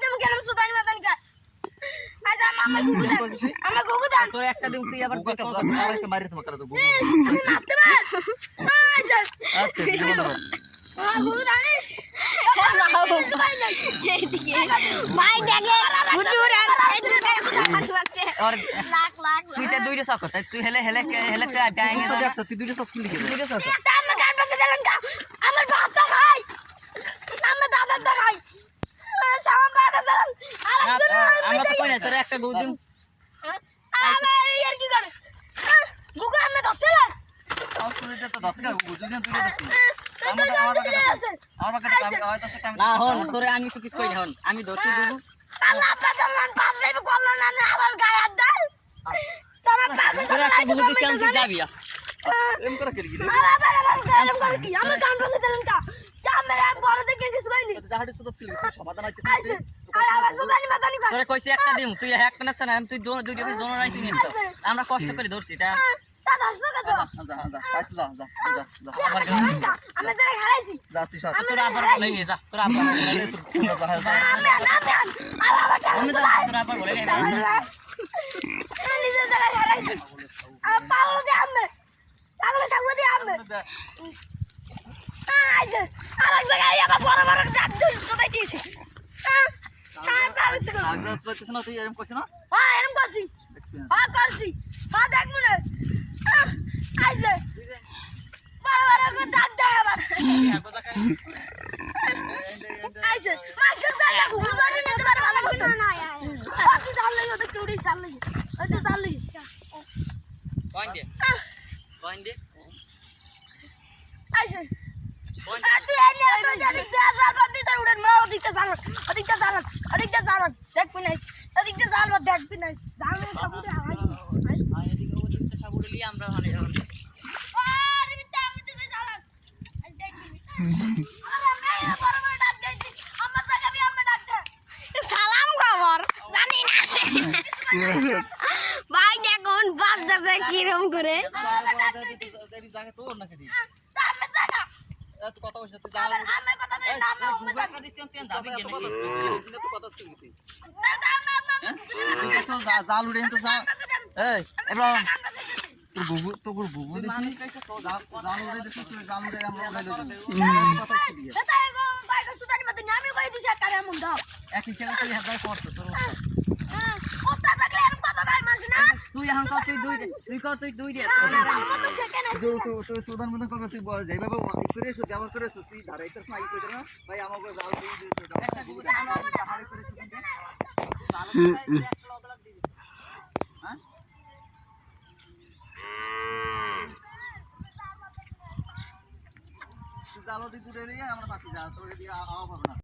তুমি কেন সুদানি মাদানি কা আজ আমার গুগু দান তোর একটা দিন তুই আবার কত আরেকটা মারি তোমাকে তো গুগু আমি মারতে পার আচ্ছা আচ্ছা জীবন গুগু দানিস এইদিকে ভাই দেখে হুজুর এই দুটো হাত লাগছে और লাখ লাখ তুই তো দুইটা সক তাই তুই হেলে হেলে হেলে তুই যায়নি তো দেখছ তুই দুইটা সাস্কিল লিখে দুইটা সক এটা আমার কান পাশে দেখেন কা আমার বাপটা খাই আমার দাদাটা খাই সামান বাবা সালাম আরেকজন আমরা তো কই না তোর একটা গৌদিন আমার ইয়ার কি করে গুগু আমি দছেলা আর শুনতে তো 10 টাকা গুগু দুইজন তুই দিছিস আমার কাছে হয়তো সেটা না হন তোরে আমি তো কিছু কই না হন আমি দোষী দেব আল্লাহ পাতালান পাশে করলো না আমার গায়ে হাত দাও চলা পাশে তোর একটা গৌদি দিছি আমি তুই যাবি এম করে কি এরকম করে কি আমার কান পাশে দিলেন কা ক্যামেরা বড় দেখে কিছু কইনি তো যাহাড়ি সাস্কিল তুই সমাধান আইতেছিস আইছে আর আবার সুদানি মাদানি কর তোরে কইছি একটা দিম তুই একটা না না তুই দুইটা পিস দোনো রাইতে নিস আমরা কষ্ট করে ধরছি এটা দাদা সুদা তো যা আমার আমি জায়গা হারাইছি যা তুই সর তোর আবার বলে নিয়ে যা তোর আবার বলে আমি আমি যা তোর আবার বলে নিয়ে নিজে জায়গা হারাইছি আর পাগল দিয়ে আমি পাগল সঙ্গে দিয়ে আমি আইছে আর এক জায়গায় আবার বড় বড় ডাক দিস কোথায় দিয়েছে সাহেব পাগল ছিল আগ্রাস করছিস না তুই এরকম করছিস না হ্যাঁ এরকম করছি হ্যাঁ করছি হ্যাঁ দেখবো না আইছে বড় বড় করে ডাক দেয় আবার আইছে মাছের জায়গা ঘুরে ঘুরে নিতে পারে ভালো করতে না বাকি জানলে ওদের কেউই জানলে ওদের জানলে কইন্দে আইছে তুই এনে ওদিকে আসার পর ভিতরে উড়েন মা ওদিকে জানান দেখবি না ওদিকে জানবা দেখবি না জানলে সবুরে হাওয়াই এদিকে ওদিকে সাবুরে লিয়ে আমরা ওখানে আরে মিটা আমি দিতে জানান দেখবি আমরা বড় বড় ডাক দিয়েছি আমার জায়গা আমরা ডাক দে সালাম খবর জানি না ভাই দেখুন বাস যাচ্ছে কিরকম করে এই জায়গা তোর নাকি দি আমি জানা এত কথা বলছিস তুই যা আমি কথা বলি না আমি উম্মে জানি দিছি আমি যাবি এত কেন কথা স্কিল তো কথা স্কিল তুই দাদা তুই কেসো জাল উড়ে তো যা এই এবং তোর বুবু দিছি জাল উড়ে দিছিস তুই জাল উড়ে আমরা উড়ে লই কথা কি দিয়ে দাদা বাইরে সুতানি মত আমি কই দিছি কারে মন দাও এক হিসেবে তুই হাজার করছ তোর ওস্তাদ থাকলে এরকম কথা ভাই মানছ না তুই এখন কত তুই দুই দে তুই সুদান মতন করবে তুই যেভাবে করেছিস ব্যবহার করেছিস তুই ধারাইতে নাই কইতে না ভাই আমাকে জাল দিয়ে দিছিস একটা বুবু হাড়ি করেছিস হ্যাঁ তুই জালো দিয়ে দূরে নিয়ে আমরা পাতি যা তোকে দিয়ে আওয়া পাবো না